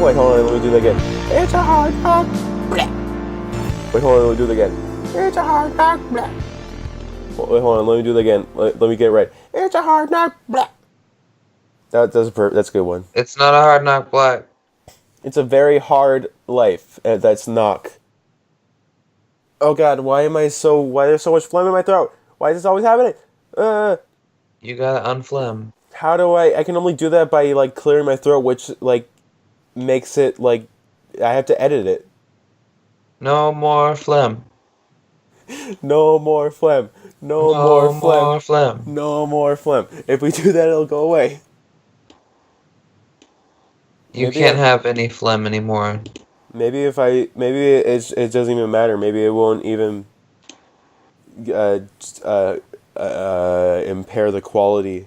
Wait, hold on, let me do that again. It's a hard knock. Blah. Wait, hold on, let me do that again. It's a hard knock. Blah. Wait, hold on, let me do that again. Let me get it right. It's a hard knock. Blah. That's a good one. It's not a hard knock black. It's a very hard life. That's knock. Oh God, why there's so much phlegm in my throat? Why is this always happening? You gotta unphlegm. How do I can only do that by, like, clearing my throat, which, like, makes it, like, I have to edit it. No more phlegm. No more phlegm. No more phlegm. No more phlegm. If we do that, it'll go away. You can't have any phlegm anymore. Maybe it doesn't even matter. Maybe it won't even impair the quality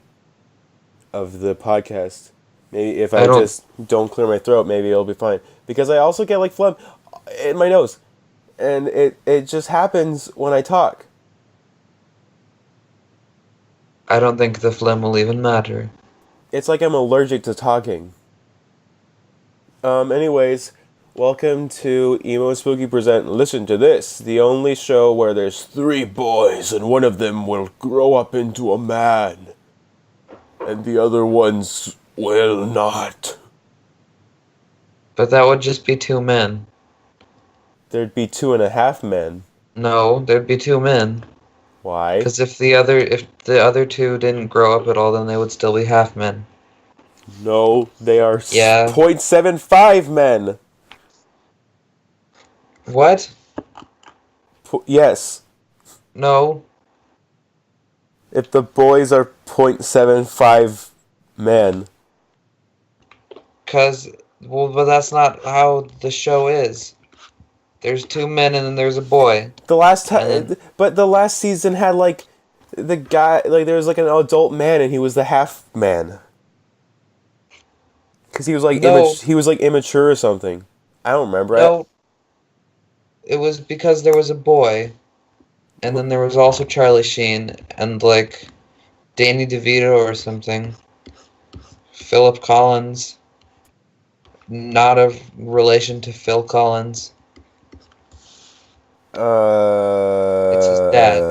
of the podcast. Maybe if I just don't clear my throat, maybe it'll be fine. Because I also get, like, phlegm in my nose, and it just happens when I talk. I don't think the phlegm will even matter. It's like I'm allergic to talking. Anyways, welcome to Emo Spooky Present Listen to This, the only show where there's 3 boys and one of them will grow up into a man, and the other ones will not. But that would just be 2 men. There'd be 2.5 men. No, there'd be 2 men. Why? Because if the other 2 didn't grow up at all, then they would still be half men. No, they are 0.75 0.75 men. What? Yes. No. If the boys are 0.75 men. But that's not how the show is. There's 2 men and then there's a boy. The last season had, like, the guy, like, there was, like, an adult man and he was the half man. Because he was, like, immature or something. I don't remember. No. It was because there was a boy, and then there was also Charlie Sheen, and, like, Danny DeVito or something. Philip Collins. Not of relation to Phil Collins. It's his dad.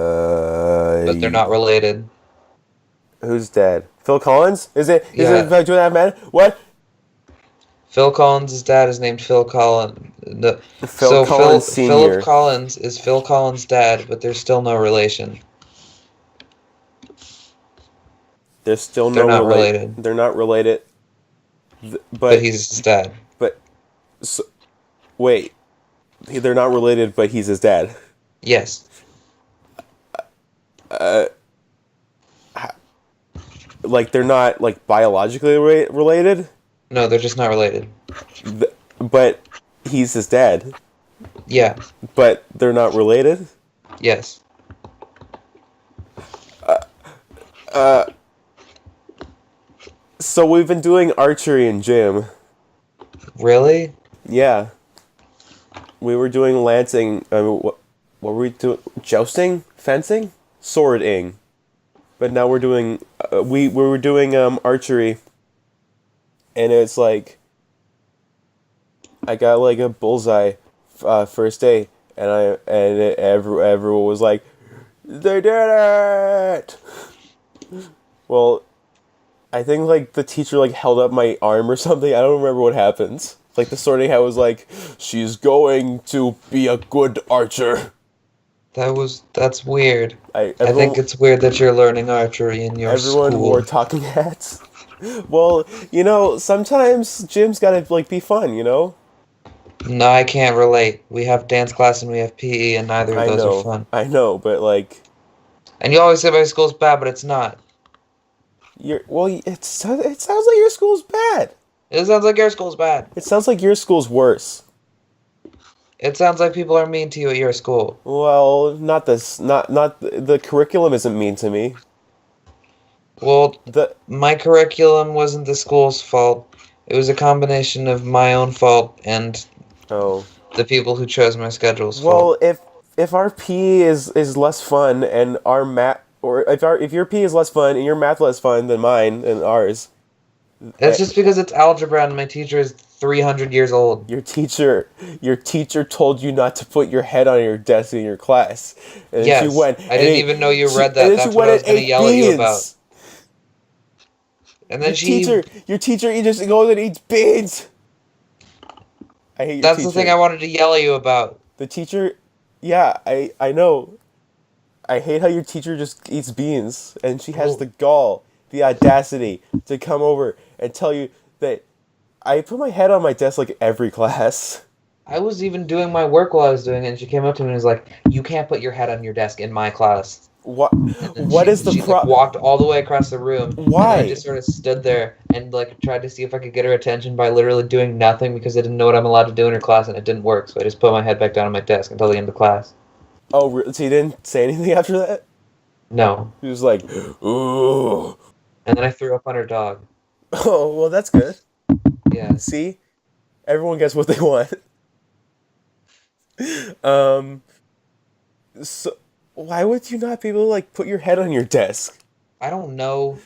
But they're not related. Who's dad? Phil Collins? Is it 2.5 men? What? Phil Collins' dad is named Phil Collins. Phil Collins Sr. Philip Collins is Phil Collins' dad, but there's still no relation. There's still They're not related. They're not related. But he's his dad. Wait. They're not related, but he's his dad. Yes. Like, they're not, like, biologically related? No, they're just not related. But he's his dad. Yeah. But they're not related? Yes. So we've been doing archery in gym. Really? Yeah. We were doing lancing. What were we doing? Jousting? Fencing? Swording. But now we're doing. We were doing archery. And it's like, I got, like, a bullseye first day, and everyone was like, they did it. Well, I think, like, the teacher, like, held up my arm or something. I don't remember what happened. Like, the sorting hat was like, she's going to be a good archer. That's weird. I Everyone, think it's weird that you're learning archery in your school. Everyone wore talking hats. Well, you know, sometimes gym's gotta, like, be fun, you know? No, I can't relate. We have dance class and we have PE, and neither of those are fun. I know, but, like... And you always say my school's bad, but it's not. It sounds like your school's bad. It sounds like your school's bad. It sounds like your school's worse. It sounds like people are mean to you at your school. Well, not the curriculum isn't mean to me. Well, my curriculum wasn't the school's fault. It was a combination of my own fault and the people who chose my schedule's fault. Well, if our PE is less fun and our math, or if your PE is less fun and your math less fun than mine and ours, it's just because it's algebra and my teacher is 300 years old. Your teacher told you not to put your head on your desk in your class, and then she Yes, went I didn't even know you read and that. then she That's what went I and was gonna ate yell at you about. beans. And then she. Your teacher, he just goes and eats beans. I hate your That's the thing teacher. I wanted to yell at you about. The teacher, yeah, I know. I hate how your teacher just eats beans, and she has Oh, the gall, the audacity to come over and tell you that I put my head on my desk like every class. I was even doing my work while I was doing it, and she came up to me and was like, "You can't put your head on your desk in my class." What? And then What is the she like walked all the way across the room, and then I Why? just sort of stood there and like tried to see if I could get her attention by literally doing nothing because I didn't know what I'm allowed to do in her class, and it didn't work. So I just put my head back down on my desk until the end of class. Oh, so you didn't say anything after that? No, He was like, ooh. and then I threw up on her dog. Oh, well, that's good. Yeah, See? Everyone gets what they want. Um, so why would you not be able to, like, put your head on your desk? I don't know.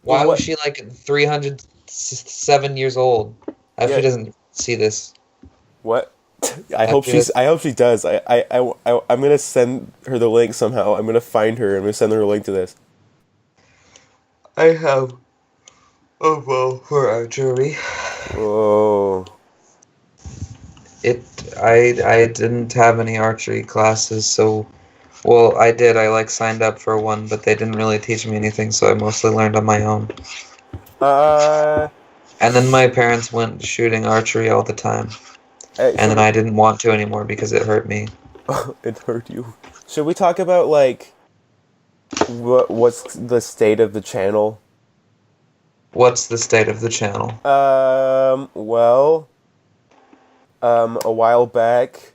Well, Why was what? she like 307 years old? I hope Yeah, she doesn't see this. what? I hope she does. I hope she does. I'm gonna send her the link somehow. I'm gonna find her. I'm gonna send her a link to this. I have. Oh well, for archery. Oh. It I didn't have any archery classes, so well I did. I like signed up for one, but they didn't really teach me anything, so I mostly learned on my own. Uh, And then my parents went shooting archery all the time, and then should I didn't want to anymore because it hurt me. it hurt you? Should we talk about, like, what's the state of the channel? What's the state of the channel? Well, a while back,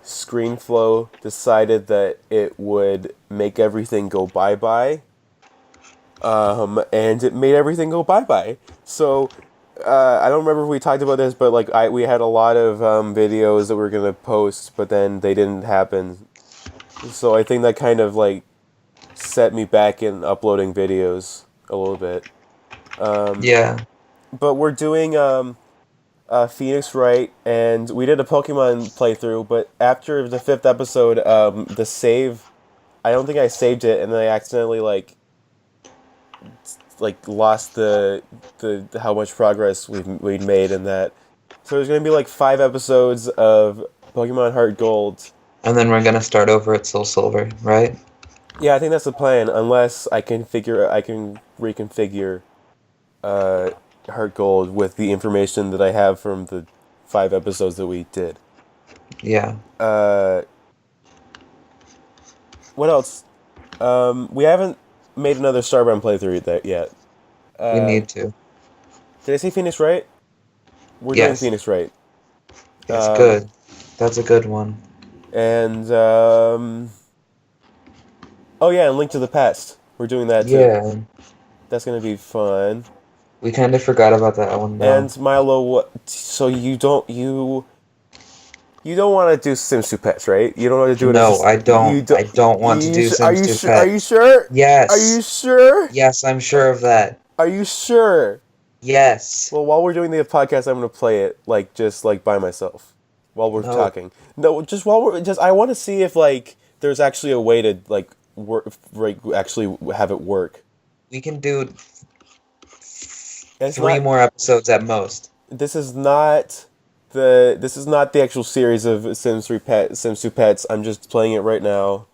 ScreenFlow decided that it would make everything go bye-bye. And it made everything go bye-bye. So, I don't remember if we talked about this, but, like, we had a lot of, videos that we were gonna post, but then they didn't happen. So I think that kind of, like, set me back in uploading videos a little bit. Yeah, But we're doing, Phoenix Wright, and we did a Pokemon playthrough, but after the 5th episode, the save, I don't think I saved it, and then I accidentally, lost the how much progress we'd made in that. So there's gonna be, like, 5 episodes of Pokemon Heart Gold. and then we're gonna start over at Soul Silver, right? Yeah, I think that's the plan, unless I can reconfigure, Heart Gold with the information that I have from the 5 episodes that we did. Yeah, Uh, what else? We haven't made another Starbound playthrough that yet. we need to. Did I say Phoenix Wright? We're doing Yes, Phoenix Wright. it's Um, good. That's a good one. and oh yeah, and Link to the Past. We're doing that too. Yeah, That's gonna be fun. we kind of forgot about that one now. And Milo, so you don't want to do Sims 2 Pets, right? You don't want to do it No, as I don't. you don't. I don't want to do Are Sims you 2 sure? Are you Pet. sure? Are Yes. you sure? Yes, I'm sure of that. Are you sure? Yes. Well, while we're doing the podcast, I'm gonna play it just by myself while we're No. talking. No, just while we're just. I want to see if, like, there's actually a way to, like, work, like, actually have it work. We can do And it's 3 not. more episodes at most. This is not the actual series of Sims 2 Pets. I'm just playing it right now.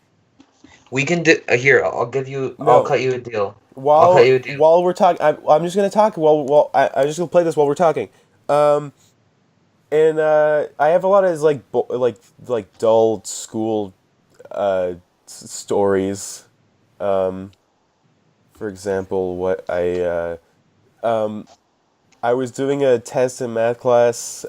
We can do here. I'll No. cut you a deal. I'll While cut you a deal. while we're talking, I'm just gonna talk. I'm just gonna play this while we're talking. And I have a lot of, like, dull school stories. For example, I was doing a test in math class,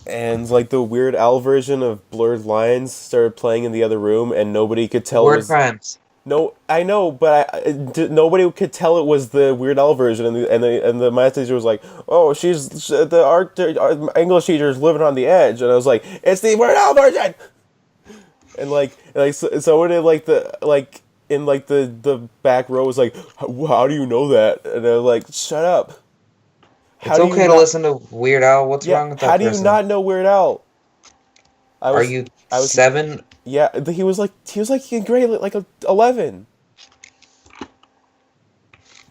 and, like, the Weird Al version of Blurred Lines started playing in the other room, and nobody could tell it Word was. crimes. No, I know, but nobody could tell it was the Weird Al version, and the math teacher was like, "Oh, the English teacher is living on the edge," and I was like, "It's the Weird Al version," and someone in, like, the back row was like, "How do you know that?" And I was like, "Shut up! It's How do you okay to not? listen to Weird Al. What's Yeah, wrong with how that do you person? not know Weird Al? I Are was, you I was, 7? yeah. He was like in grade like 11.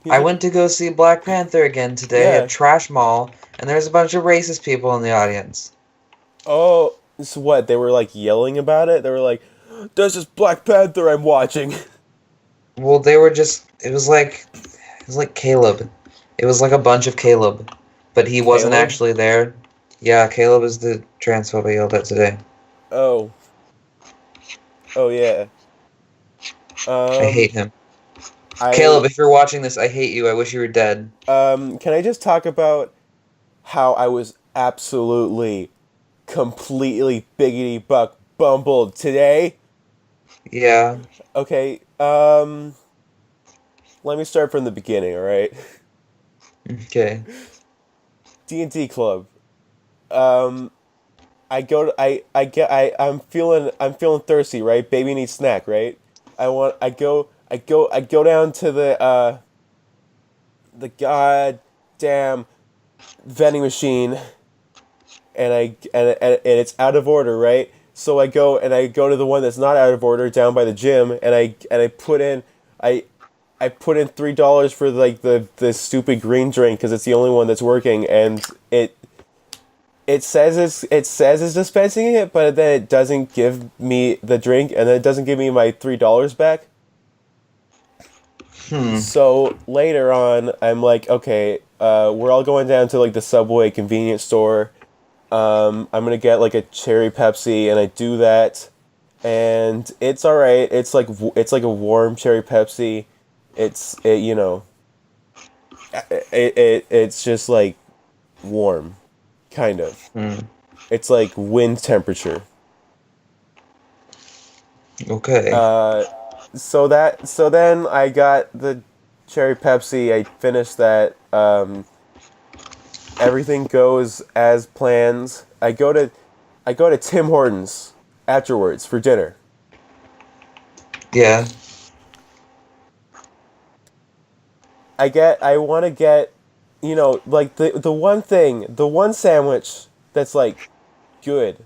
He was I like, went to go see Black Panther again today at yeah. Trash Mall, and there's a bunch of racist people in the audience. Oh, so what? They were like yelling about it. They were like, "There's this Black Panther I'm watching." Well, they were just. It was like Caleb. It was like a bunch of Caleb, but he wasn't Caleb. actually there. Yeah, Caleb is the transphobe I yelled at today. Oh, oh yeah. I Um, hate him. I Caleb, if you're watching this, I hate you. I wish you were dead. can I just talk about how I was absolutely, completely biggity buck bumbled today? Yeah. Okay. Let me start from the beginning. All right. Okay. D&D club. Um, I go to I get I'm feeling thirsty, right? Baby needs snack, right? I go down to the goddamn vending machine, and and it's out of order, right? So I go to the one that's not out of order down by the gym, and I put in I I put in $3 for like the stupid green drink because it's the only one that's working, and it says it's dispensing it, but then it doesn't give me the drink, and then it doesn't give me my $3 back. Hmm. So later on, I'm like, okay, we're all going down to like the Subway convenience store. I'm gonna get like a cherry Pepsi, and I do that, and it's all right. It's like a warm cherry Pepsi. You know, it's just like warm, kind of. Hmm. It's like wind temperature. Okay. Uh, so then I got the cherry Pepsi. I finished that. Everything goes as planned. I go to Tim Hortons afterwards for dinner. Yeah. I want to get, like the one sandwich that's like good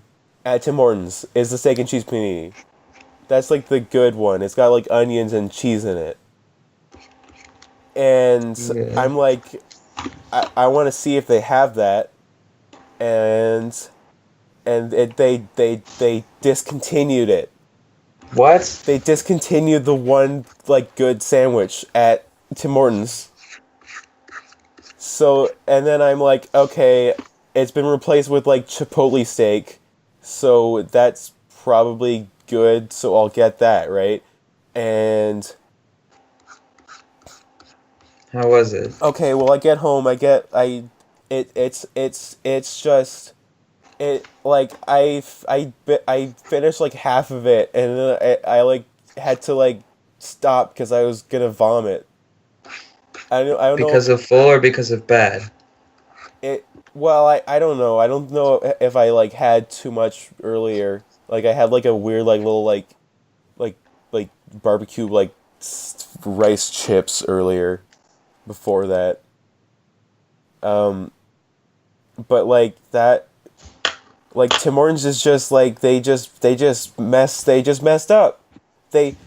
at Tim Hortons is the steak and cheese panini. That's like the good one. It's got like onions and cheese in it. And Yeah. I'm like, I want to see if they have that, and they discontinued it. What? They discontinued the one like good sandwich at Tim Hortons. So and then I'm like, okay, it's been replaced with like Chipotle steak, so that's probably good. So I'll get that, right? And How was it? okay, well I get home, it's just I finished like half of it, and then I like had to like stop because I was gonna vomit. I don't know Because of full or because of bad? it. Well, I don't know. I don't know if I like had too much earlier. Like I had like a weird like little like like barbecue like rice chips earlier before that. Um, but like that like Tim Hortons is just like they just messed up. They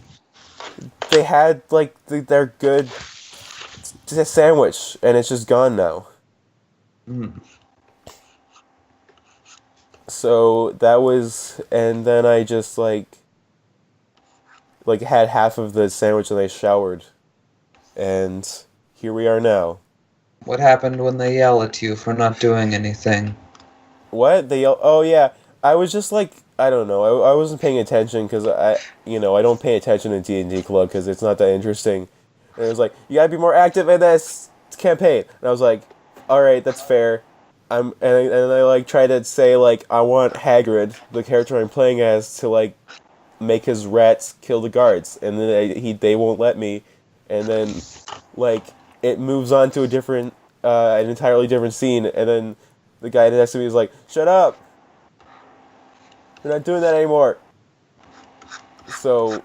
they had like their good sandwich, and it's just gone now. Mm. So that was, and then I just like had half of the sandwich, and I showered, and here we are now. What happened when they yell at you for not doing anything? What they yell? Oh yeah, I was just like I don't know. I wasn't paying attention because I don't pay attention to D&D Club because it's not that interesting. And it was like you gotta be more active in this campaign, and I was like, all right, that's fair. And I like try to say like I want Hagrid, the character I'm playing as, to like make his rats kill the guards, and then they won't let me, and then like it moves on to an entirely different scene, and then the guy next to me is like, "Shut up! We're not doing that anymore." So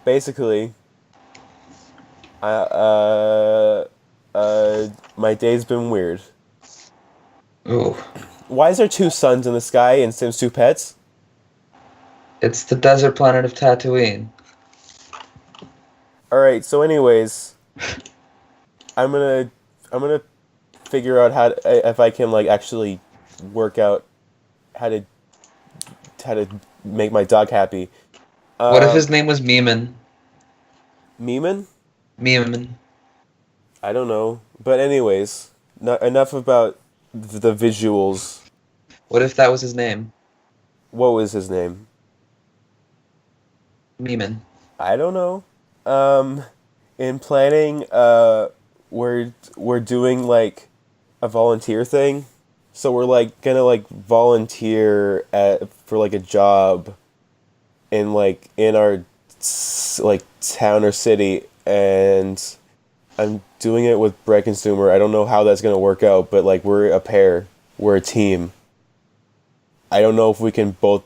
basically, I my day's been weird. Ooh. Why is there two suns in the sky in Sims 2 Pets? It's the desert planet of Tatooine. All right. So, anyways, I'm gonna figure out if I can like actually work out how to how to make my dog happy. What if his name was Meeman? Meeman? Meeman. I don't know. But anyways, not enough about the visuals. What if that was his name? What was his name? Meeman. I don't know. In planning, we're doing like a volunteer thing. So we're like gonna like volunteer for like a job in our like town or city, and I'm doing it with Brett Consumer. I don't know how that's gonna work out, but like we're a pair, we're a team. I don't know if we can both.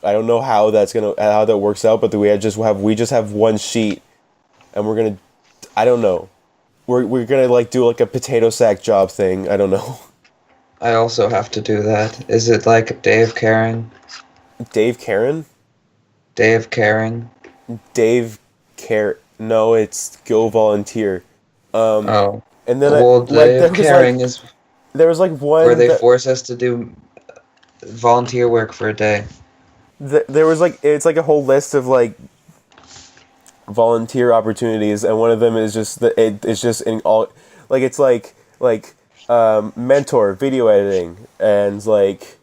I don't know how how that works out, but we just have one sheet, and we're gonna. I don't know. We're gonna like do like a potato sack job thing. I don't know. I also have to do that. Is it like a day of caring? Dave Karen. Day of caring? Dave Care. No, it's go volunteer. Oh. And then Well, day there of was caring like is there was like where one they that, force us to do volunteer work for a day. there was like it's like a whole list of like volunteer opportunities, and one of them is just it's just in all like it's like mentor video editing and like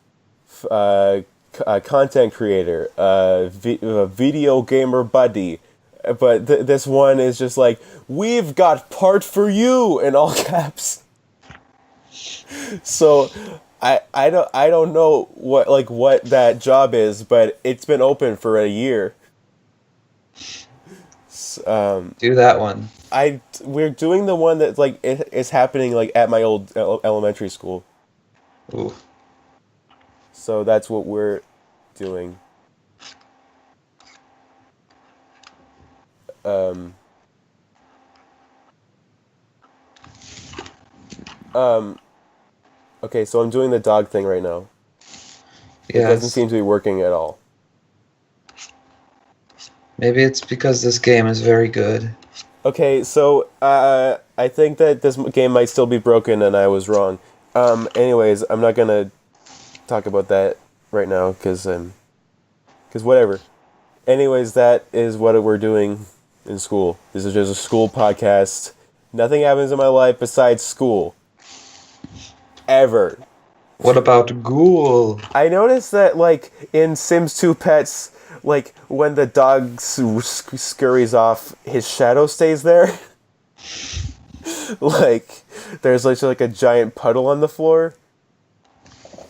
content creator, video gamer buddy. But this one is just like, we've got part for you in all caps. So I don't know what that job is, but it's been open for a year. Do that one. We're doing the one that like it's happening like at my old elementary school. Ooh. So that's what we're doing. Um, okay, so I'm doing the dog thing right now. It doesn't Yes. seem to be working at all. Maybe it's because this game is very good. Okay, so I think that this game might still be broken, and I was wrong. Anyways, I'm not gonna talk about that right now because whatever. Anyways, that is what we're doing in school. This is just a school podcast. Nothing happens in my life besides school. Ever. What about Ghoul? I noticed that, like, in Sims 2 Pets, like, when the dog scurries off, his shadow stays there. Like, there's like a giant puddle on the floor.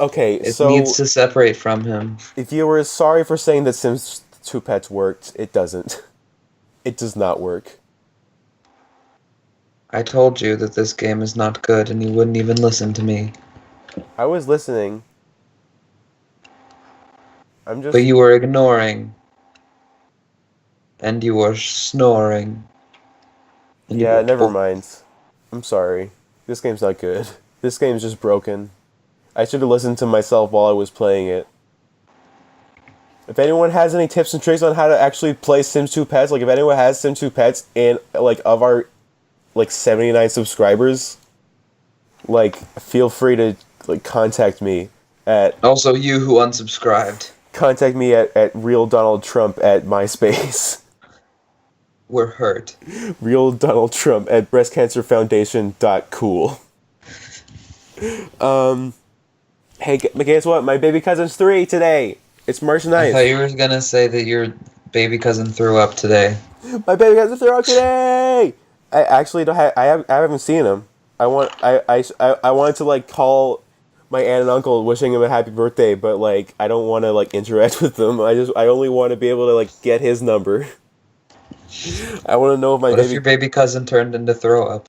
Okay, It so needs to separate from him. if you were sorry for saying that Sims 2 Pets worked, it doesn't. It does not work. I told you that this game is not good and you wouldn't even listen to me. I was listening. I'm just... But you were ignoring. And you were snoring. And you Yeah, were never mind. I'm sorry. This game's not good. This game's just broken. I should have listened to myself while I was playing it. If anyone has any tips and tricks on how to actually play Sims 2 Pets, like if anyone has Sims 2 Pets and like of our like 79 subscribers, like feel free to like contact me at Also you who unsubscribed. at Real Donald Trump at MySpace. We're hurt. Real Donald Trump at breastcancerfoundation.cool. Hey, guess what? My baby cousin's 3 today. It's March 9th. I thought you were gonna say that your baby cousin threw up today. My baby cousin threw up today. I actually don't have. I haven't seen him. I wanted to like call my aunt and uncle wishing him a happy birthday, but like I don't want to like interact with them. I only want to be able to like get his number. I want to know if my What if your baby cousin turned into throw up?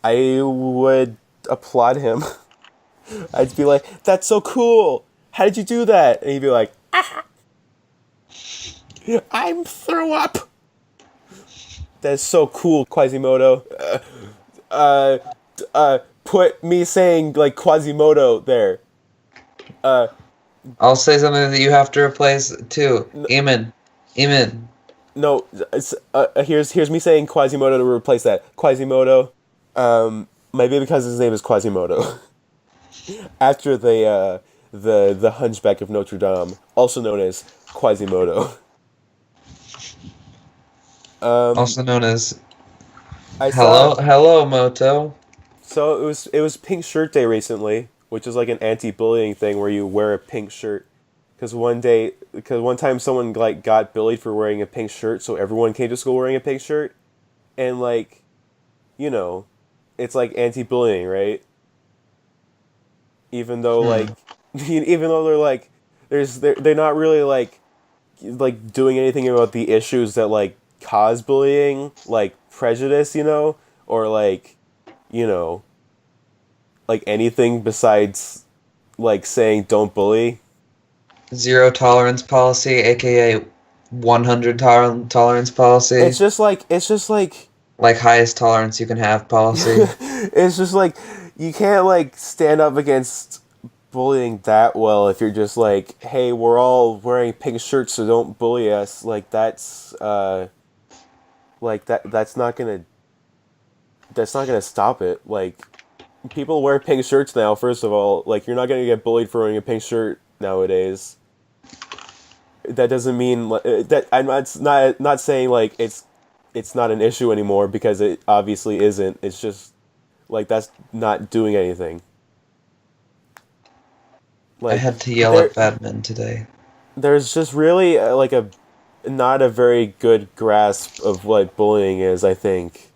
I would applaud him. I'd be like, "That's so cool! How did you do that?" And he'd be like, "I'm throw up." That's so cool, Quasimodo. put me saying like Quasimodo there. Uh, I'll say something that you have to replace too. Eamon. Eamon. no, here's me saying Quasimodo to replace that. Quasimodo. Maybe because his name is Quasimodo. After the Hunchback of Notre Dame, also known as Quasimodo. Also known as I saw. Hello Moto. So it was Pink Shirt Day recently, which is like an anti-bullying thing where you wear a pink shirt. Because one time someone like got bullied for wearing a pink shirt, so everyone came to school wearing a pink shirt, and like, you know, it's like anti-bullying, right? Even though like, even though they're like, they're not really like doing anything about the issues that like cause bullying, like prejudice, or like, you know, like anything besides like saying don't bully. Zero tolerance policy, aka 100 tolerance policy. It's just like Like highest tolerance you can have policy. it's just like you can't like stand up against bullying that well if you're just like, hey, we're all wearing pink shirts, so don't bully us. Like that's not gonna stop it. Like people wear pink shirts now. First of all, like you're not gonna get bullied for wearing a pink shirt nowadays. That doesn't mean that I'm not saying like it's not an issue anymore because it obviously isn't. It's just like that's not doing anything. I Like had to yell there, at Badman today. there's just really like a not a very good grasp of what bullying is. I think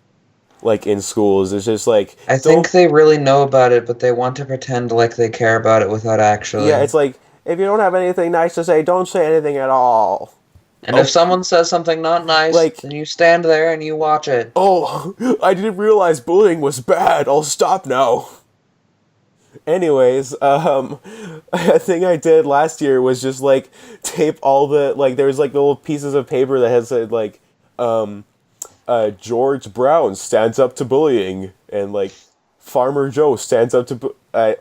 like in schools, it's just like I don't. think they really know about it, but they want to pretend like they care about it without Yeah, actually. it's like if you don't have anything nice to say, don't say anything at all. And if Oh, someone says something not nice, like then you stand there and you watch it. oh, I didn't realize bullying was bad. I'll stop now. Anyways, a thing I did last year was just like tape all the like there's like little pieces of paper that has said like George Brown stands up to bullying and like Farmer Joe stands up to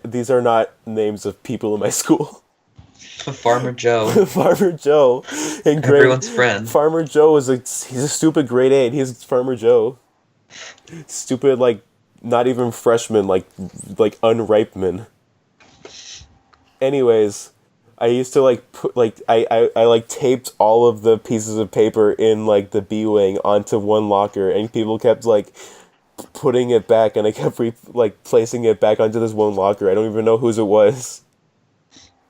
these are not names of people in my school. Farmer Joe, Farmer Joe in grade everyone's friend. Farmer Joe he's a stupid grade 8. He's Farmer Joe. Stupid like not even freshman like unripe men. Anyways, I used to like put like I like taped all of the pieces of paper in like the B wing onto one locker and people kept like putting it back and I kept like placing it back onto this one locker. I don't even know whose it was.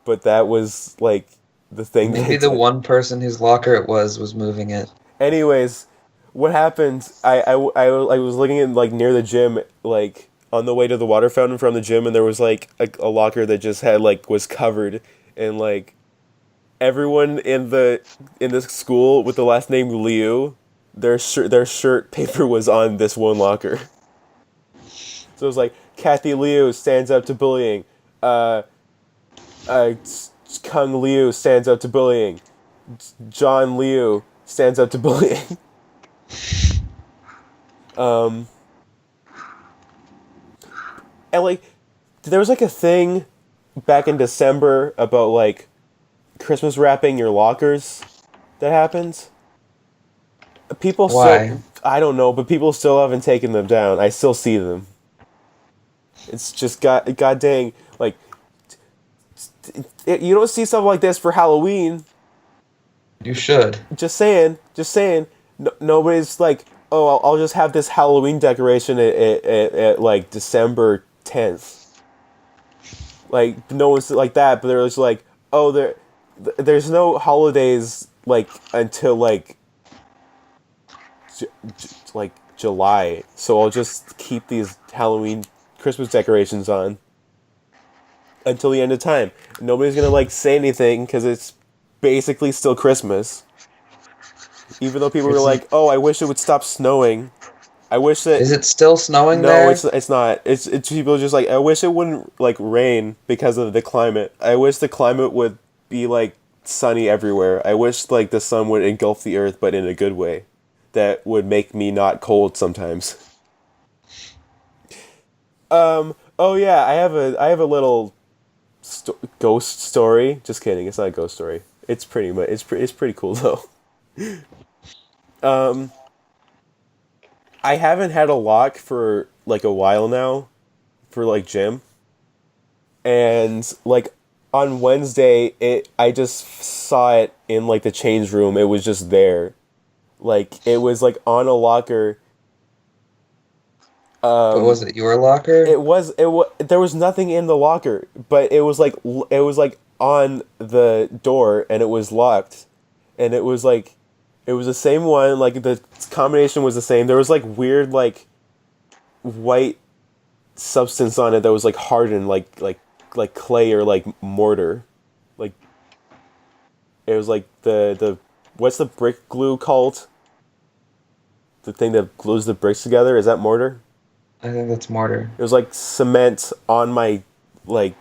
But that was like the thing that I Maybe the did. one person whose locker it was moving it. Anyways, what happened? I was looking at like near the gym, like on the way to the water fountain from the gym, and there was like a locker that just had like was covered, and like everyone in this school with the last name Liu, their shirt paper was on this one locker. So it was like Kathy Liu stands up to bullying. Uh, Kung Liu stands up to bullying. John Liu stands up to bullying. um, and like, there was like a thing back in December about like Christmas wrapping your lockers that happens. People Why? still, I don't know, but people still haven't taken them down. I still see them. It's just god dang, like you don't see stuff like this for Halloween. You should. Just saying. No, nobody's like, oh, I'll just have this Halloween decoration at like December 10th. Like no one's like that, but they're just like, oh, there's no holidays like until like like July, so I'll just keep these Halloween Christmas decorations on until the end of time. Nobody's gonna like say anything because it's basically still Christmas. Even though people were like, "Oh, I wish it would stop snowing." I wish that. Is it still snowing No, there? it's not. It's people are just like, I wish it wouldn't like rain because of the climate. I wish the climate would be like sunny everywhere. I wish like the sun would engulf the earth, but in a good way, that would make me not cold sometimes. Oh yeah, I have a little ghost story. Just kidding. It's not a ghost story. It's pretty much it's pretty cool though. Um, I haven't had a lock for like a while now for like gym, and like on Wednesday, it I just saw it in like the change room. It was just there, like it was like on a locker. But was it your locker? It was there was nothing in the locker, but it was like on the door and it was locked, and it was the same one. Like the combination was the same. There was like weird like white substance on it that was like hardened like clay or like mortar. Like it was like the what's the brick glue called? The thing that glues the bricks together, is that mortar? I think that's mortar. It was like cement on my like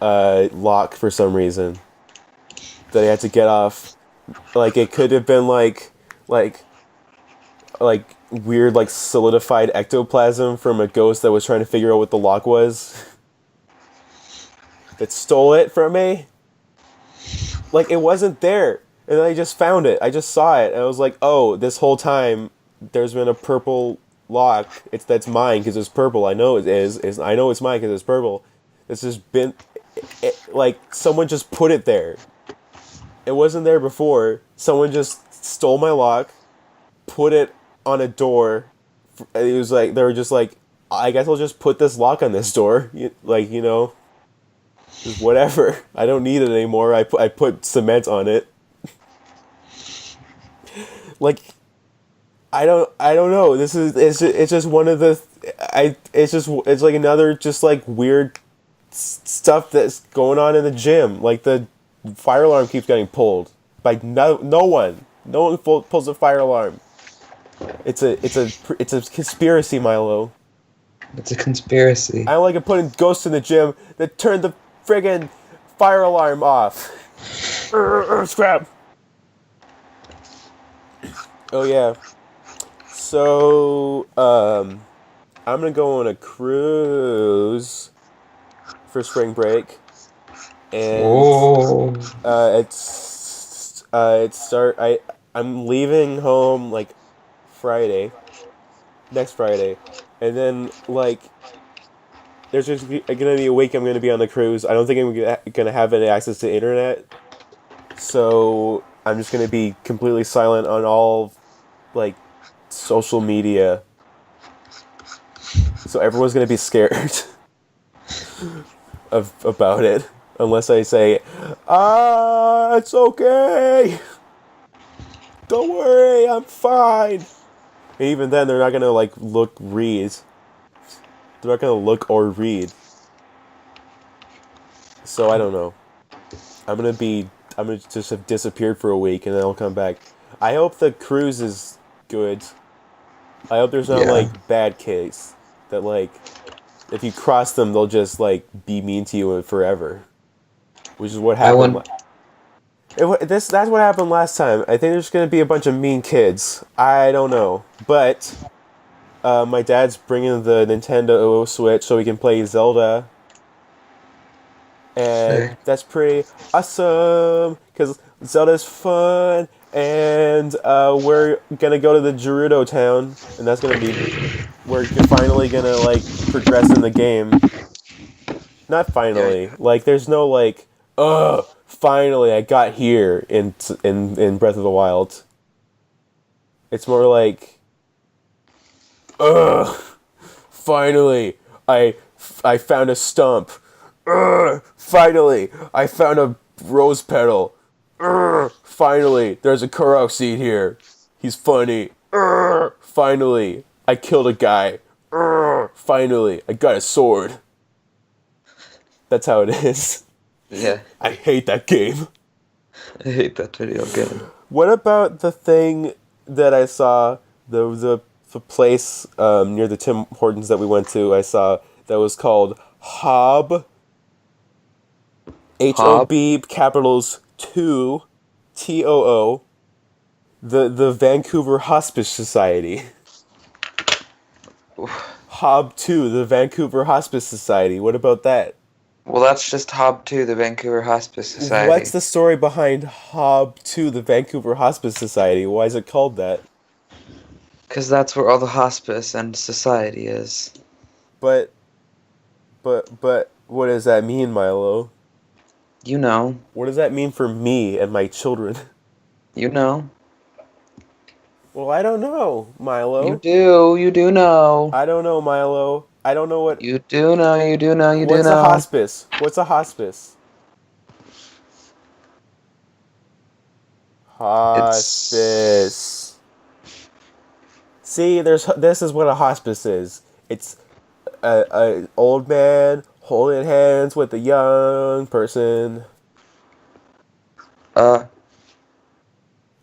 lock for some reason that I had to get off. Like it could have been like like weird like solidified ectoplasm from a ghost that was trying to figure out what the lock was. That stole it from me. Like it wasn't there, and then I just found it. I just saw it, and I was like, "Oh, this whole time there's been a purple lock. That's mine because it's purple. I know it is. I know it's mine because it's purple. It's just been like someone just put it there. It wasn't there before. Someone just stole my lock, put it on a door. It was like they were just like, I guess I'll just put this lock on this door. Like just whatever. I don't need it anymore. I put cement on it. Like I don't know. This is it's just one of the it's like another just like weird stuff that's going on in the gym. Like the fire alarm keeps getting pulled by no one. No one pulls the fire alarm. It's a conspiracy, Milo. It's a conspiracy. I don't like it putting ghosts in the gym that turned the friggin' fire alarm off. Scrap. Oh yeah. So I'm gonna go on a cruise for spring break, and Oh. I'm leaving home like Friday, next Friday, and then like there's just gonna be a week I'm gonna be on the cruise. I don't think I'm gonna have any access to internet, so I'm just gonna be completely silent on all like social media. So everyone's gonna be scared about it unless I say, it's okay. Don't worry, I'm fine. And even then, they're not gonna like read. They're not gonna look or read. So I don't know. I'm gonna just have disappeared for a week and then I'll come back. I hope the cruise is good. I hope there's not Yeah. like bad kids that like if you cross them they'll just like be mean to you forever, which is what I happened. went. That's what happened last time. I think there's gonna be a bunch of mean kids. I don't know, but my dad's bringing the Nintendo Switch so we can play Zelda, and Sick. that's pretty awesome because Zelda's fun. And we're gonna go to the Gerudo town, and that's gonna be where you're finally gonna like progress in the game. Not Yeah. finally, like there's no like, finally I got here in Breath of the Wild. It's more like, finally I found a stump. Finally I found a rose petal. Finally, there's a Korok seed here. He's funny. Finally, I killed a guy. Finally, I got a sword. That's how it is. Yeah. I hate that game. I hate that video game. What about the thing that I saw, the place near the Tim Hortons that we went to, I saw that was called Hob. HOB capitals 2 TOO. The Vancouver Hospice Society. Hob 2, the Vancouver Hospice Society. What about that? Well, that's just Hob 2, the Vancouver Hospice What's Society. the story behind Hob 2, the Vancouver Hospice Society? Why is it called that? Because that's where all the hospice and society is. But, but, what does that mean, Milo? You know. What does that mean for me and my children? You know. Well, I don't know, You Milo. do. You do know. I don't know, Milo. I don't know what. You do know. You do know. You do What's a know. hospice? What's a hospice? It's Hospice. See, this is what a hospice is. It's a old man holding hands with a young person. uh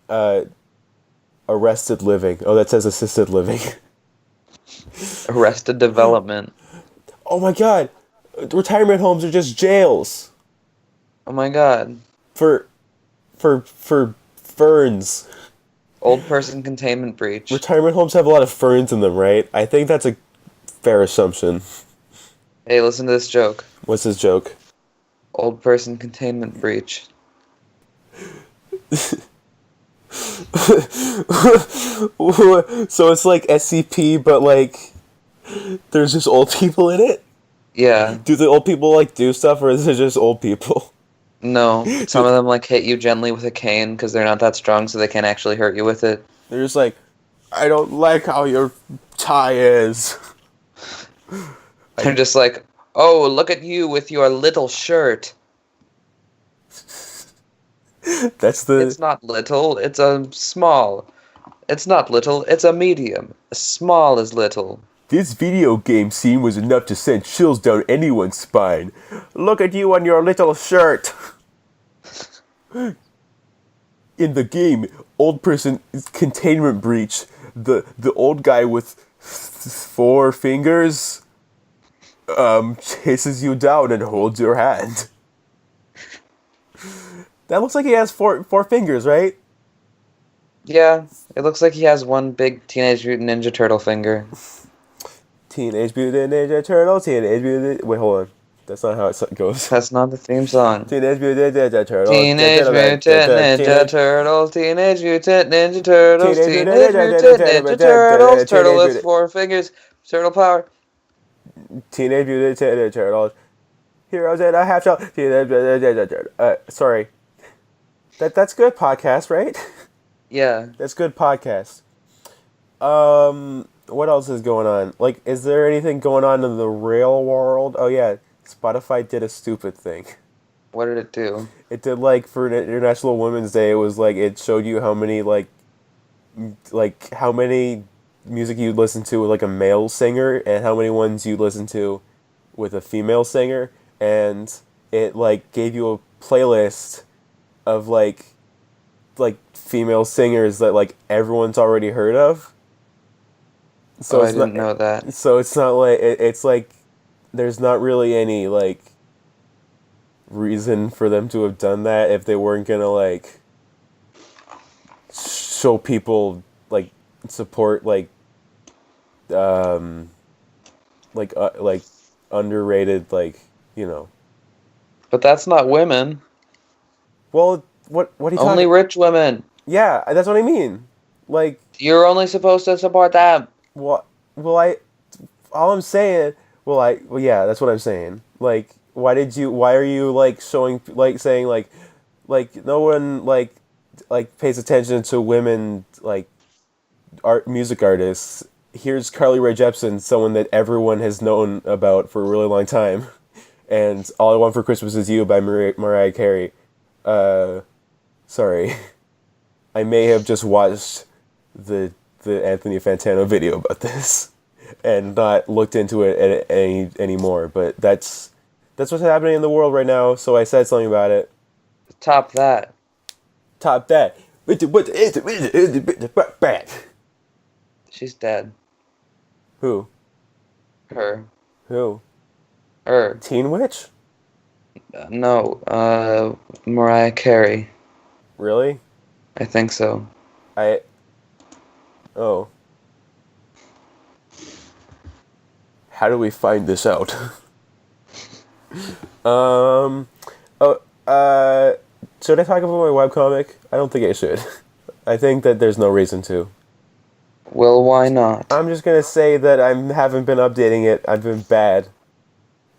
Uh, arrested living. Oh, that says assisted living. Arrested Development. Oh my God, retirement homes are just jails Oh my God. for ferns. Old person containment breach. Retirement homes have a lot of ferns in them, right? I think that's a fair assumption. Hey, listen to this joke. What's his joke? Old person containment breach. So it's like SCP, but like there's just old people in it. Yeah. Do the old people like do stuff, or is it just old people? No. Some of them like hit you gently with a cane because they're not that strong, so they can't actually hurt you with it. They're just like, I don't like how your tie is. They're just like, oh, look at you with your little shirt. That's the. It's not little, it's a small. It's not little, it's a medium. A small is little. This video game scene was enough to send chills down anyone's spine. Look at you on your little shirt. In the game, old person containment breach. The old guy with 4 fingers chases you down and holds your hand. That looks like he has four fingers, right? Yeah, it looks like he has one big Teenage Mutant Ninja Turtle finger. Teenage Mutant Ninja Turtles, Teenage Mutant... Wait, hold on. That's not how it goes. That's not the theme song. Teenage Mutant Ninja Turtles. Teenage Mutant Ninja Turtles, Teenage Mutant Ninja Turtles, Teenage Mutant Ninja Turtles, turtle with 4 fingers, turtle power. Teenage Mutant Ninja Turtles. Heroes in a half shell. Teenage Mutant Ninja Turtles. Sorry. That's good podcast, right? Yeah. That's good podcast. What else is going on? Like, is there anything going on in the real world? Oh yeah, Spotify did a stupid thing. What did it do? It did, like, for International Women's Day, it was like, it showed you how many, like how many music you listen to with like a male singer and how many ones you listen to with a female singer, and it like gave you a playlist of like female singers that like everyone's already heard of. So Oh, I it's didn't not, know that. So it's not like it's like there's not really any like reason for them to have done that if they weren't gonna like show people like support like underrated, like, you know. But that's not women. Well, what are you Only talking? rich women. Yeah, that's what I mean. Like, You're only supposed to support them. what? Well, all I'm saying. Well, yeah, that's what I'm saying. Like, why are you like showing, like, saying like no one like pays attention to women like music artists. Here's Carly Rae Jepsen, someone that everyone has known about for a really long time, and All I Want for Christmas Is You by Mariah Carey. Sorry, I may have just watched the Anthony Fantano video about this and not looked into it anymore. But that's what's happening in the world right now. So I said something about it. Top that. Top that. She's dead. Who? Her. Who? Her. Teen Witch? No, Mariah Carey. Really? I think so. Oh. How do we find this out? um, oh, should I talk about my webcomic? I don't think I should. I think that there's no reason to. Well, why not? I'm just gonna say that I haven't been updating it. I've been bad.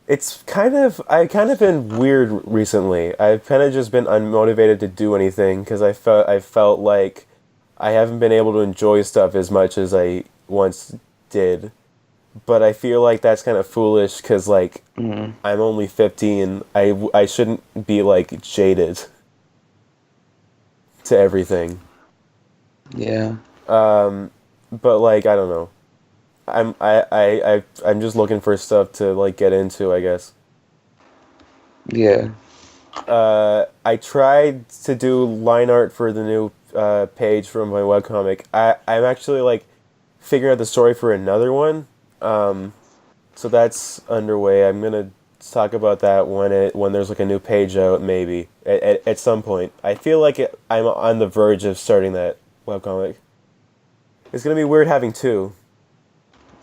I've kind of been weird recently. I've kind of just been unmotivated to do anything because I felt like I haven't been able to enjoy stuff as much as I once did. But I feel like that's kind of foolish because like I'm only 15. I shouldn't be like jaded to everything. Yeah. But like I don't know. I'm just looking for stuff to like get into, I guess. Yeah. I tried to do line art for the new page from my webcomic. I'm actually like figuring out the story for another one. So that's underway. I'm gonna talk about that when there's like a new page out, maybe at some point. I feel like I'm on the verge of starting that webcomic. It's gonna be weird having two.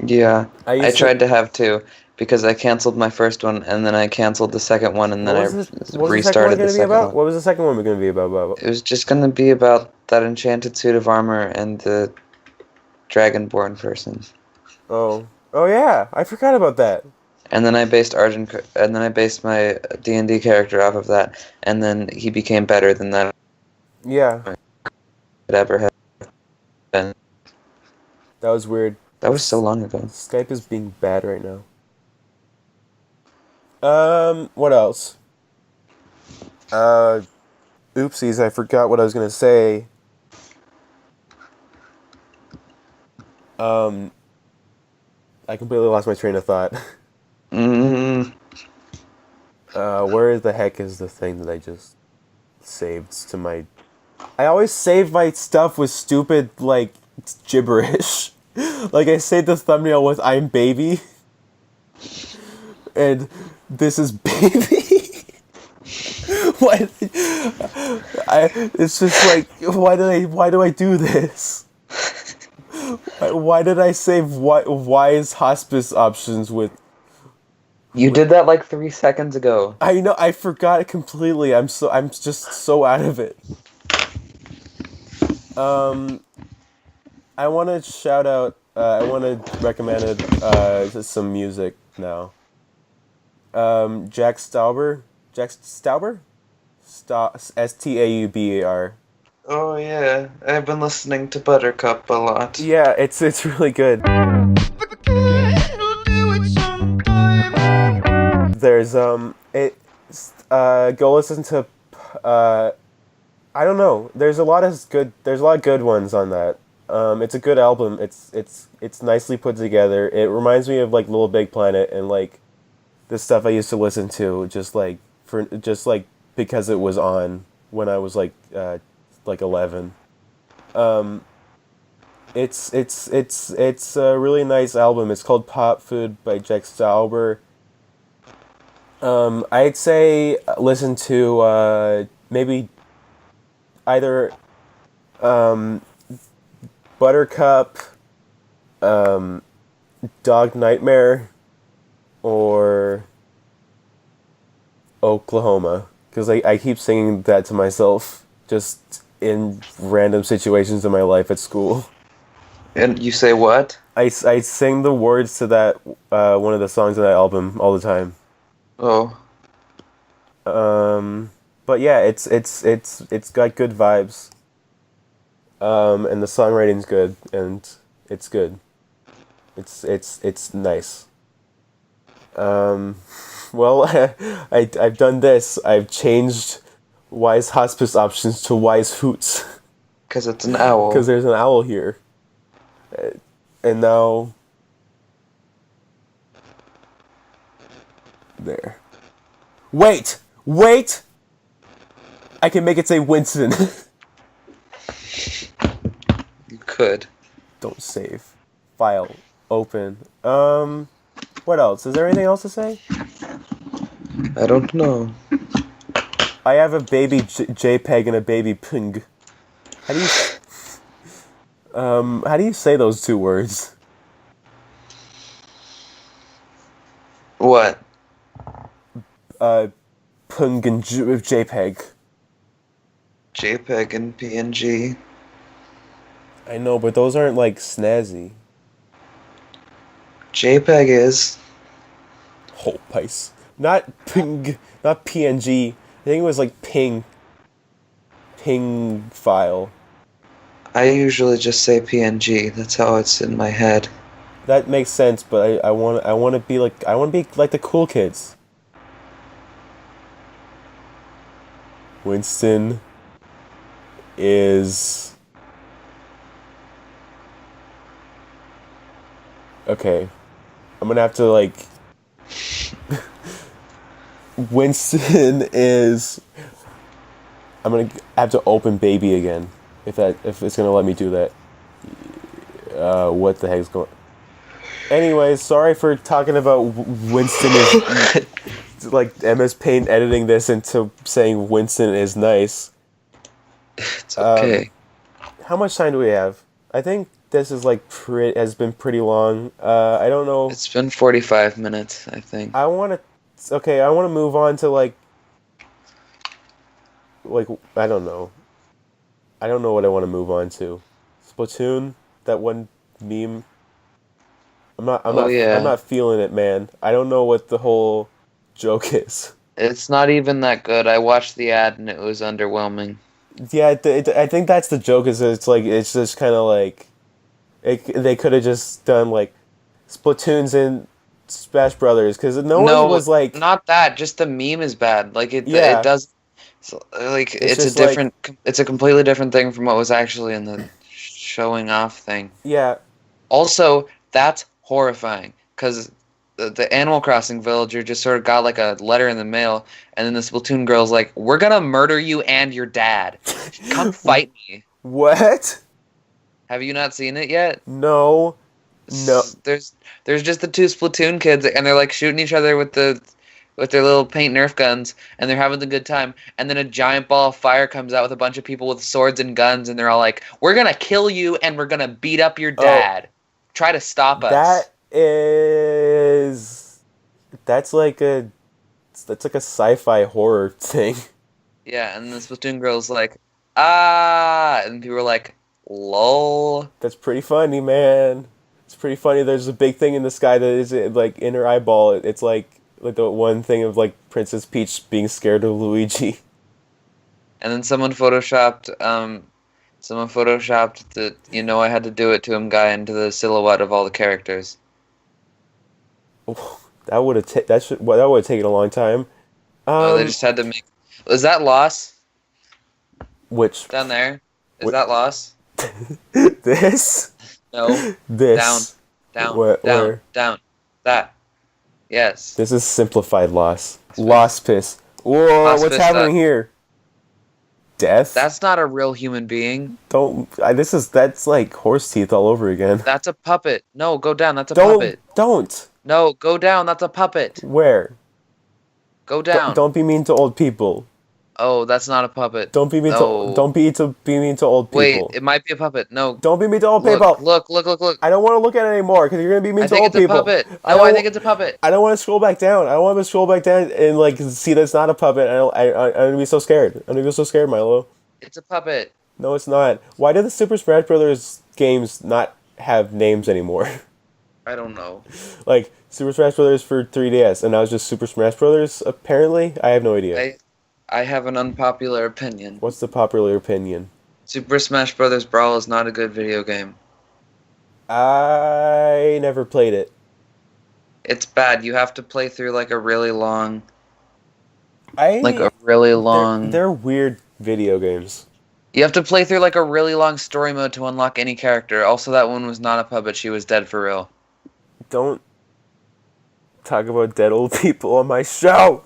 Yeah. I I used to- tried to have two because I canceled my first one and then I canceled the second one and then I What was the second one restarted the gonna be second about? one. What was the second one going to be about? It was just going to be about that enchanted suit of armor and the dragonborn person. Oh yeah, I forgot about that. And then I based my D&D character off of that, and then he became better than that Yeah, could ever have been. that was weird. That was so long ago. Skype is being bad right now. What else? Oopsies, I forgot what I was gonna say. I completely lost my train of thought. Mm, Where the heck is the thing that I just saved to my... I always save my stuff with stupid, like, gibberish. Like, I saved the thumbnail with I'm baby. And this is baby. What? It's just like, why do I do this? Why did I save wise hospice options with... you did that like 3 seconds ago. I know, I forgot it completely. I'm just so out of it. I want to shout out, I want to recommend some music now. Jack Stauber? Stauber? Stauber. Oh yeah, I've been listening to Buttercup a lot. Yeah, it's really good. There's go listen to I don't know. There's a lot of good ones on that. It's a good album. It's nicely put together. It reminds me of like Little Big Planet and like the stuff I used to listen to just because it was on when I was like 11. It's a really nice album. It's called Pop Food by Jack Stauber. I'd say listen to maybe either Buttercup, Dog Nightmare, or Oklahoma, because I keep singing that to myself just in random situations in my life at school. And you say what? I sing the words to that one of the songs of that album all the time. Oh. But yeah, it's got good vibes. And the songwriting's good, and it's good. It's nice. Well, I've done this. I've changed Wise Hospice options to Wise Hoots. Because it's an owl. Because there's an owl here. And now... There. Wait! I can make it say Winston. You could. Don't save. File. Open. What else? Is there anything else to say? I don't know. I have a baby JPEG and a baby PNG. How do you say those two words? What? Pung and JPEG. JPEG and PNG. I know, but those aren't like snazzy. JPEG is. Oh, pice. Not ping, not PNG. I think it was like ping file. I usually just say PNG. That's how it's in my head. That makes sense, but I want to be like the cool kids. Winston is okay. I'm gonna have to like. Winston is. I'm gonna have to open baby again if it's gonna let me do that. What the heck's going? Anyways, sorry for talking about Winston is like MS Paint editing this into saying Winston is nice. It's okay. How much time do we have? I think this is like has been pretty long. I don't know. It's been 45 minutes, I think. I want to move on to like I don't know. I don't know what I want to move on to. Splatoon, that one meme. I'm not feeling it, man. I don't know what the whole joke is. It's not even that good. I watched the ad and it was underwhelming. Yeah, I think that's the joke. Is it's just kind of like, they could have just done like Splatoons and Smash Brothers because no one was like. Not that. Just the meme is bad. Like it does. So, like it's a different. Like, it's a completely different thing from what was actually in the showing off thing. Yeah. Also, that's horrifying because the Animal Crossing villager just sort of got like a letter in the mail, and then the Splatoon girl's like, "We're gonna murder you and your dad. Come fight me." What? Have you not seen it yet? No. There's just the two Splatoon kids, and they're like shooting each other with their little paint Nerf guns, and they're having a good time. And then a giant ball of fire comes out with a bunch of people with swords and guns, and they're all like, "We're gonna kill you, and we're gonna beat up your dad. Try to stop us." That's like a sci-fi horror thing. Yeah, and the Splatoon girl's like, "Ah," and people are like, "Lol." That's pretty funny, man. It's pretty funny. There's a big thing in the sky that is like in her eyeball. It's like the one thing of like Princess Peach being scared of Luigi. And then someone photoshopped the I had to do it to him guy into the silhouette of all the characters. That would have taken a long time. They just had to make. Was that Loss? Which down there? Is that Loss? This? No. This. Down. That. Yes. This is simplified loss. Loss piss. Whoa! What's happening here? Death? That's not a real human being. That's like horse teeth all over again. That's a puppet. No, go down. That's a puppet. Don't. No, go down. That's a puppet. Where? Go down. Don't be mean to old people. Oh, that's not a puppet. Don't be mean to old people. Wait, it might be a puppet. No. Don't be mean to old people. Look. I don't want to look at it anymore because you're gonna be mean to old people. I think it's a puppet. I think it's a puppet. I don't want to scroll back down. I don't want to scroll back down and like see that it's not a puppet. I'm gonna be so scared. I'm gonna be so scared, Milo. It's a puppet. No, it's not. Why do the Super Smash Brothers games not have names anymore? I don't know. Like Super Smash Brothers for 3DS, and now it's just Super Smash Brothers. Apparently, I have no idea. I have an unpopular opinion. What's the popular opinion? Super Smash Bros. Brawl is not a good video game. I never played it. It's bad. You have to play through like a really long. They're weird video games. You have to play through like a really long story mode to unlock any character. Also, that one was not a puppet. She was dead for real. Don't talk about dead old people on my show.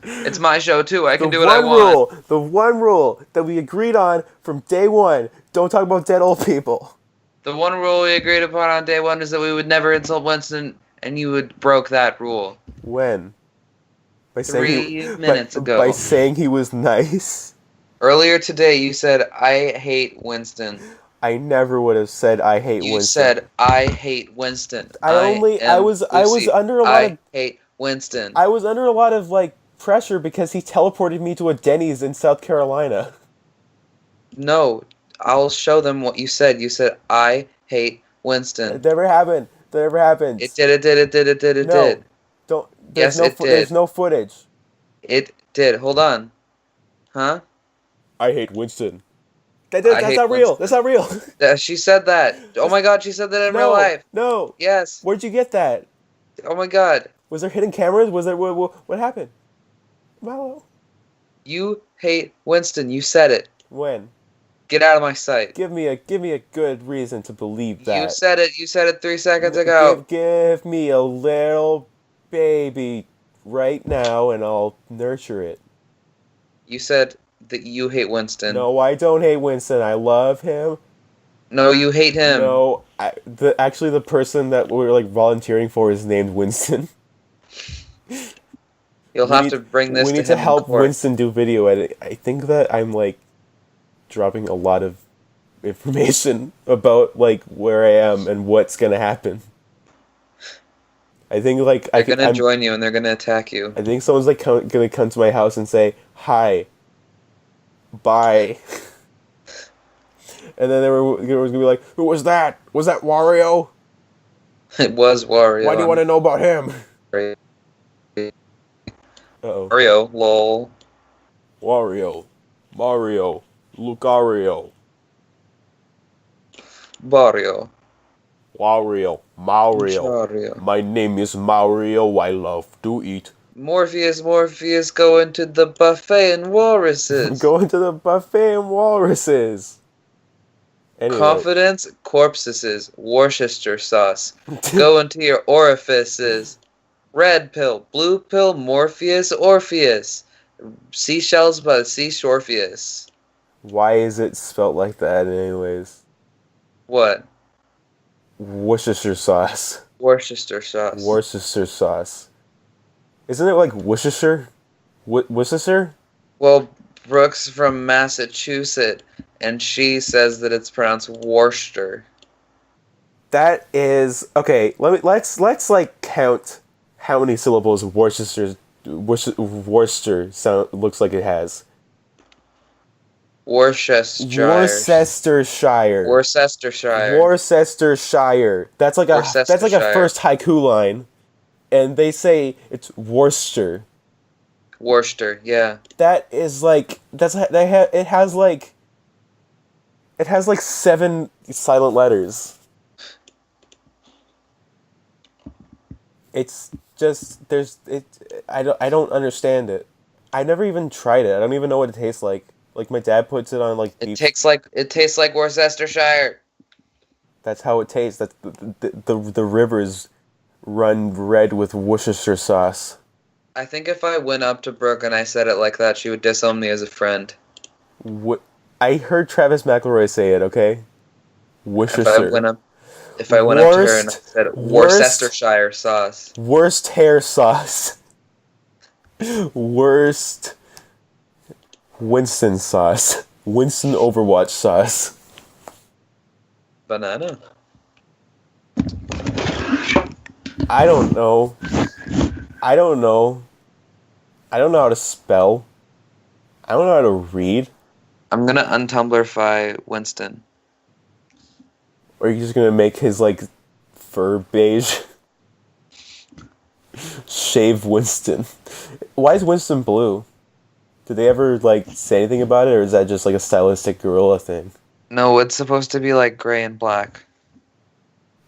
It's my show too. I can do what I want. The one rule that we agreed on from day one: don't talk about dead old people. The one rule we agreed upon on day one is that we would never insult Winston, and you broke that rule. When? By 3 minutes ago. By saying he was nice. Earlier today, you said I hate Winston. I never would have said I hate You Winston. said, I hate Winston. I I only am I was Lucy. under a lot I of hate Winston. I was under a lot of like pressure because he teleported me to a Denny's in South Carolina. No, I'll show them what you said. You said, I hate It Winston. never happened. That never It happens. did, it did, it did, it did, it No. did. Don't Yes, it there's did. no footage. It did. Hold on. Huh? I hate Winston. I That's hate not real. That's Winston. not real. She said that. Oh my god, she said that in real No. life. No. Yes. Where'd you get that? Oh my god. Was there hidden cameras? Was there what happened? Malo. You hate Winston. You said it. When? Get out of my sight. Give me a good reason to believe You that. said it. You said it 3 seconds ago. Give me a little baby right now and I'll nurture it. You said that you hate Winston. No, I don't hate Winston. I love him. No, you hate him. No, actually the person that we're like volunteering for is named Winston. You'll have to bring this We to need to him in help court. Winston do video edit. I think that I'm like dropping a lot of information about like where I am and what's gonna happen. I think like They're gonna join you and they're gonna attack you. I think someone's like gonna come to my house and say hi, bye, and then they were gonna be like, "Who was that? Was that Wario? It was Wario. Why do you want to know about him?" Uh-oh. Wario, lol. Wario, Mario, Lucario, Wario. Wario, Mario. Wario. My name is Mario. I love to eat. Morpheus, go into the buffet and walruses. Going to the buffet and walruses. Anyway. Confidence, corpses, Worcestershire sauce. Go into your orifices. Red pill, blue pill, Morpheus, Orpheus. Seashells by the seashorpheus. Why is it spelt like that anyways? What? Worcestershire sauce. Worcestershire sauce. Worcestershire sauce. Isn't it like Worcestershire? Worcestershire? Well, Brooke's from Massachusetts, and she says that it's pronounced Worcester. That is okay. Let's like count how many syllables Worcestershire sound looks like it has. Worcestershire. Worcestershire. Worcestershire. Worcestershire. That's like a Worcestershire. first haiku line, and they say it's Worcester. Worcester, yeah. That is like it has like 7 silent letters. It's just I don't understand it. I never even tried it. I don't even know what it tastes like. Like my dad puts it on like beef. It tastes like Worcestershire. That's how it tastes. That's the rivers run red with Worcestershire sauce. I think if I went up to Brooke and I said it like that, she would disown me as a friend. What I heard Travis McElroy say it. Okay, Worcestershire. If I went up to her and I said Worcestershire sauce. Worst hair sauce. Worst Winston sauce. Winston Overwatch sauce. Banana. I don't know. I don't know how to spell. I don't know how to read. I'm gonna untumblrify Winston. Or are you just gonna make his like fur beige? Shave Winston. Why is Winston blue? Did they ever like say anything about it, or is that just like a stylistic gorilla thing? No, it's supposed to be like gray and black.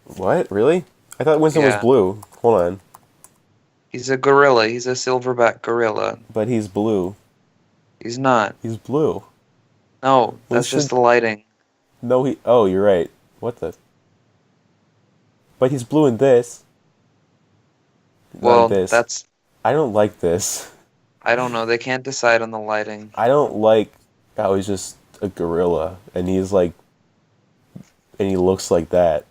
What? Really? I thought Winston was Yeah. blue. Hold on. He's a gorilla. He's a silverback gorilla. But he's blue. He's not. He's blue. No, that's Winston- just the lighting. No, oh, you're right. What the? But he's blue in this. Well, Not this. that's... I don't like this. I don't know. They can't decide on the lighting. I don't like how he's just a gorilla, and he's like, and he looks like that,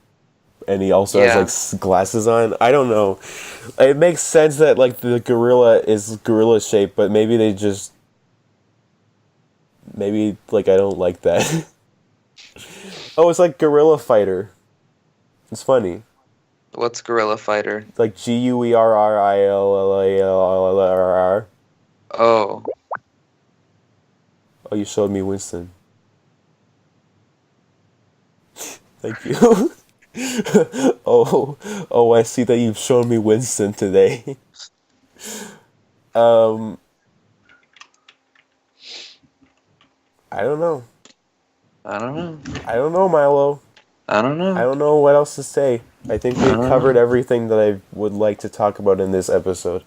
and he also has like glasses on. I don't know. It makes sense that like the gorilla is gorilla shaped, but maybe they just, maybe like I don't like that. Oh, it's like Gorilla Fighter. It's funny. What's Gorilla Fighter? Like GUERRILLALLR. Oh. Oh, you showed me Winston. Thank you. oh, I see that you've shown me Winston today. um, I don't know. I don't know. I don't know, Milo. I don't know. I don't know what else to say. I think we covered everything that I would like to talk about in this episode.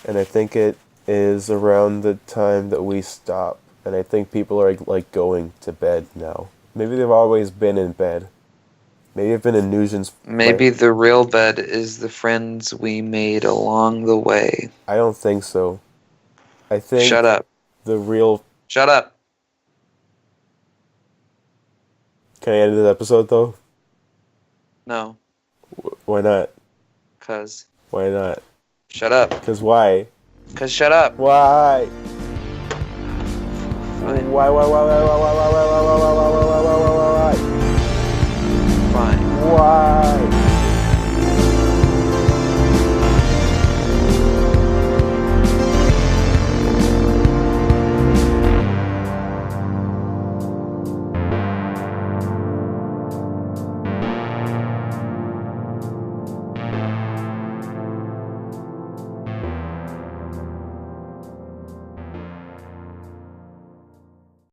And I think it is around the time that we stop. And I think people are like going to bed now. Maybe they've always been in bed. Maybe they've been in Nugent's... Maybe the real bed is the friends we made along the way. I don't think so. I think... Shut up. The real... Shut up. Can I end this episode, though? No. Why not? 'Cause. Why not? Shut up. 'Cause why? 'Cause shut up. Why? Fine. Why?